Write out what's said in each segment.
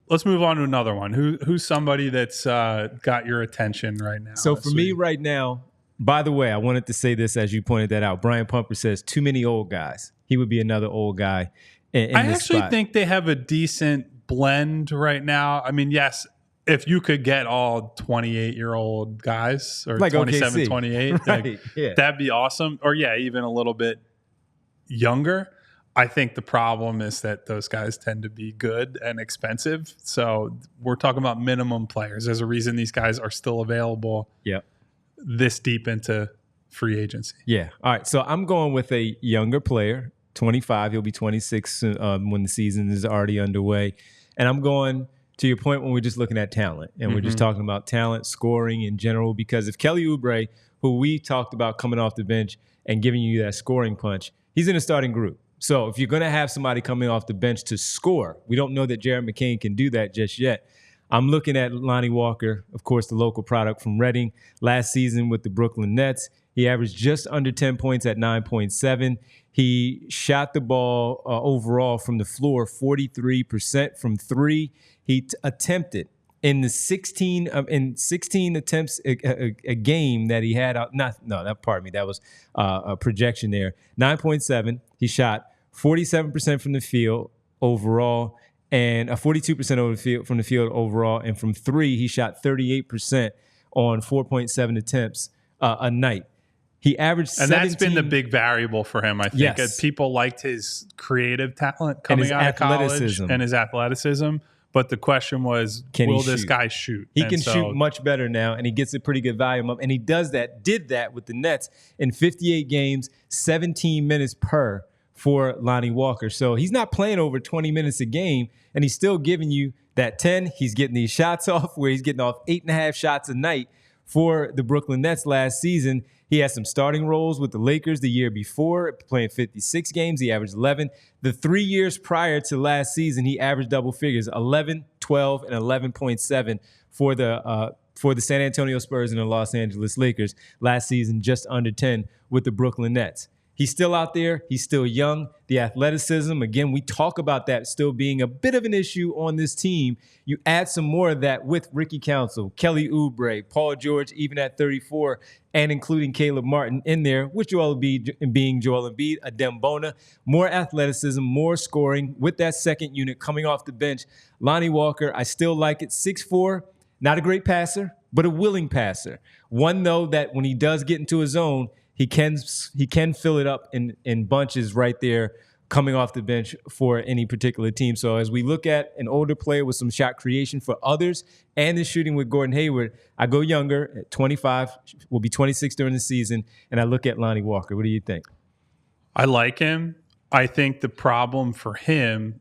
let's move on to another one. Who's somebody that's got your attention right now? So for me right now, by the way, I wanted to say this as you pointed that out. Brian Pumper says too many old guys. He would be another old guy in I this actually spot. think they have a decent blend right now. I mean, yes, if you could get all 28-year-old guys or Like 27, OKC. 28, Right, yeah. that'd be awesome. Or yeah, even a little bit younger. I think the problem is that those guys tend to be good and expensive. So we're talking about minimum players. There's a reason these guys are still available this deep into free agency. Yeah. All right. So I'm going with a younger player, 25. He'll be 26 when the season is already underway. And I'm going to your point when we're just looking at talent. And we're just talking about talent, scoring in general. Because if Kelly Oubre, who we talked about coming off the bench and giving you that scoring punch, he's in a starting group. So if you're going to have somebody coming off the bench to score, we don't know that Jared McCain can do that just yet. I'm looking at Lonnie Walker, of course, the local product from Reading. Last season with the Brooklyn Nets, he averaged just under 10 points at 9.7. He shot the ball overall from the floor 43% from three. He attempted in the 16 attempts a game that he had out. That was a projection there. 9.7. He shot 47% from the field overall, and 42% from the field overall. And from three, he shot 38% on 4.7 attempts a night. He averaged 17. And that's been the big variable for him, I think. Yes. People liked his creative talent coming out of college and his athleticism. But the question was, will this guy shoot? He can shoot much better now, and he gets a pretty good volume up. And he did that with the Nets in 58 games, 17 minutes per for Lonnie Walker. So he's not playing over 20 minutes a game, and he's still giving you that 10. He's getting these shots off where he's getting off 8.5 shots a night for the Brooklyn Nets last season. He had some starting roles with the Lakers the year before, playing 56 games. He averaged 11. The 3 years prior to last season, he averaged double figures, 11, 12, and 11.7 for the San Antonio Spurs and the Los Angeles Lakers. Last season, just under 10 with the Brooklyn Nets. He's still out there. He's still young. The athleticism, again, we talk about that still being a bit of an issue on this team. You add some more of that with Ricky Council, Kelly Oubre, Paul George, even at 34, and including Caleb Martin in there, with Joel Embiid, a Dembona, more athleticism, more scoring with that second unit coming off the bench. Lonnie Walker, I still like it. 6'4", not a great passer, but a willing passer. One, though, that when he does get into his zone, he can fill it up in bunches right there coming off the bench for any particular team. So as we look at an older player with some shot creation for others and the shooting with Gordon Hayward, I go younger at 25, will be 26 during the season, and I look at Lonnie Walker. What do you think? I like him. I think the problem for him,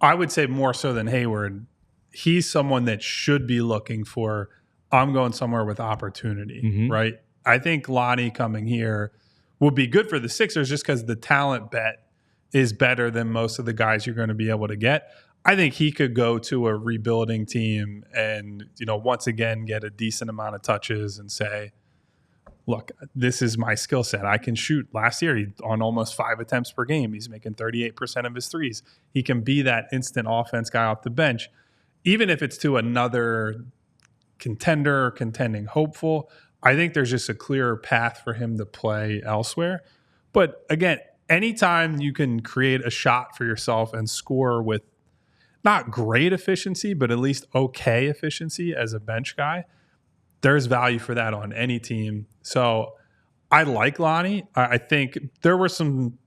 I would say more so than Hayward, he's someone that should be looking for, I'm going somewhere with opportunity, right? I think Lonnie coming here will be good for the Sixers just because the talent bet is better than most of the guys you're going to be able to get. I think he could go to a rebuilding team and, once again, get a decent amount of touches and say, look, this is my skill set. I can shoot. Last year, on almost 5 attempts per game, he's making 38% of his threes. He can be that instant offense guy off the bench, even if it's to another contender or contending hopeful. I think there's just a clearer path for him to play elsewhere. But again, anytime you can create a shot for yourself and score with not great efficiency, but at least okay efficiency as a bench guy, there's value for that on any team. So I like Lonnie. I think there were some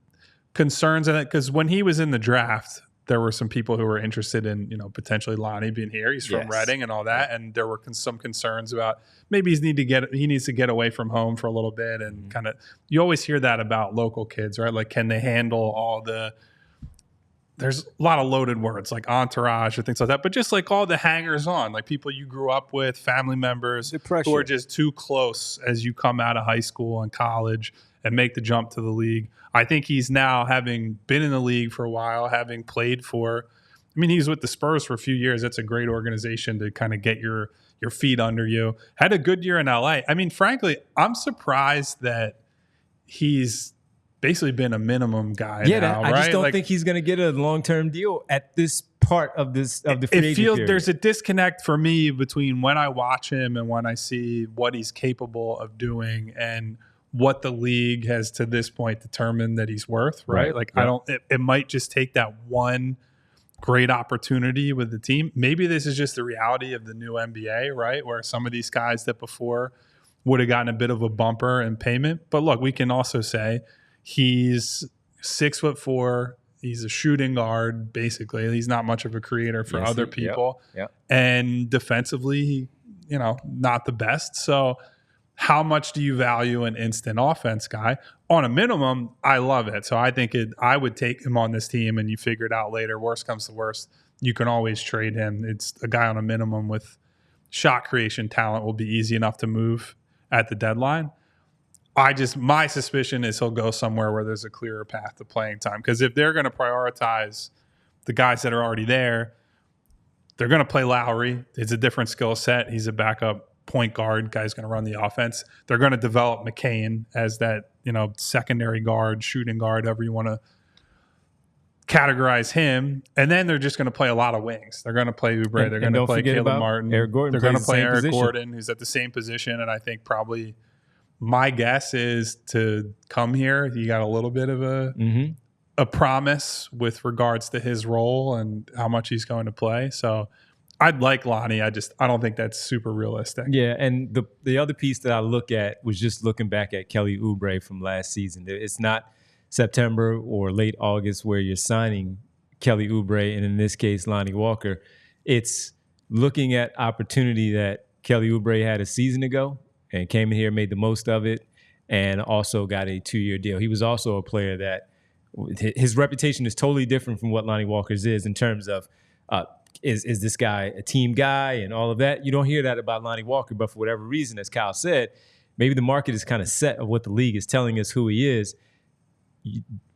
concerns in it because when he was in the draft, there were some people who were interested in, potentially Lonnie being here. He's from Reading and all that. And there were some concerns about maybe he needs to get away from home for a little bit and kind of, you always hear that about local kids, right? Like, can they handle there's a lot of loaded words like entourage or things like that, but just like all the hangers on, like people you grew up with, family members who are just too close as you come out of high school and college and make the jump to the league. I think he's now, having been in the league for a while, having played he's with the Spurs for a few years. That's a great organization to kind of get your feet under you. Had a good year in LA. Frankly, I'm surprised that he's basically been a minimum guy Yeah, now, I right? just don't Like, think he's going to get a long-term deal at this part of the free agent it feels period. there's a disconnect for me between when I watch him and when I see what he's capable of doing and what the league has to this point determined that he's worth, right? Like, Yeah. I don't, it might just take that one great opportunity with the team. Maybe this is just the reality of the new NBA, right? Where some of these guys that before would have gotten a bit of a bumper in payment. But look, we can also say he's 6'4". He's a shooting guard, basically. He's not much of a creator for other people. Yep. And defensively, not the best. So how much do you value an instant offense guy? On a minimum, I love it. So I think I would take him on this team, and you figure it out later. Worst comes to worst, you can always trade him. It's a guy on a minimum with shot creation talent will be easy enough to move at the deadline. My suspicion is he'll go somewhere where there's a clearer path to playing time. Because if they're going to prioritize the guys that are already there, they're going to play Lowry. It's a different skill set. He's a backup point guard. Guy's going to run the offense. They're going to develop McCain as that, secondary guard, shooting guard, however you want to categorize him. And then they're just going to play a lot of wings. They're going to play Oubre. They're going to play Caleb Martin. Eric Gordon. They're going to play Eric Gordon, who's at the same position. And I think probably my guess is to come here, you got a little bit of a promise with regards to his role and how much he's going to play. So I'd like Lonnie. I don't think that's super realistic. Yeah, and the other piece that I look at was just looking back at Kelly Oubre from last season. It's not September or late August where you're signing Kelly Oubre, and in this case, Lonnie Walker. It's looking at opportunity that Kelly Oubre had a season ago and came in here, made the most of it, and also got a 2-year deal. He was also a player that his reputation is totally different from what Lonnie Walker's is in terms of is this guy a team guy and all of that. You don't hear that about Lonnie Walker, but for whatever reason, as Kyle said, maybe the market is kind of set of what the league is telling us who he is.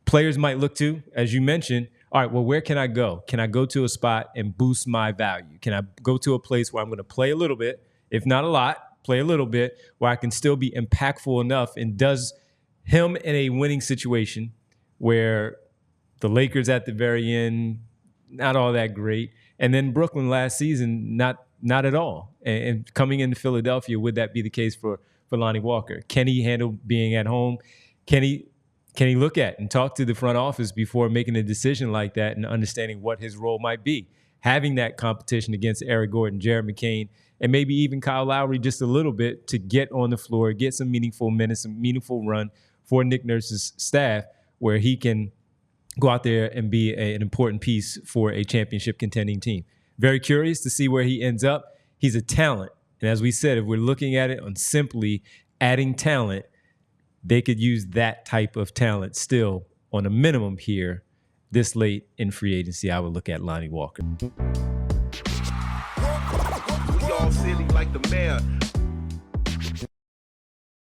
Players might look to, as you mentioned, all right, well, where can I go? Can I go to a spot and boost my value? Can I go to a place where I'm going to play a little bit, if not a lot, play a little bit, where I can still be impactful enough? And does him in a winning situation where the Lakers at the very end, not all that great, and then Brooklyn last season, not at all. And coming into Philadelphia, would that be the case for Lonnie Walker? Can he handle being at home? Can he look at and talk to the front office before making a decision like that and understanding what his role might be? Having that competition against Eric Gordon, Jared McCain, and maybe even Kyle Lowry just a little bit to get on the floor, get some meaningful minutes, some meaningful run for Nick Nurse's staff where he can go out there and be an important piece for a championship contending team. Very curious to see where he ends up. He's a talent. And as we said, if we're looking at it on simply adding talent, they could use that type of talent still on a minimum here this late in free agency. I would look at Lonnie Walker. We all silly like the mayor.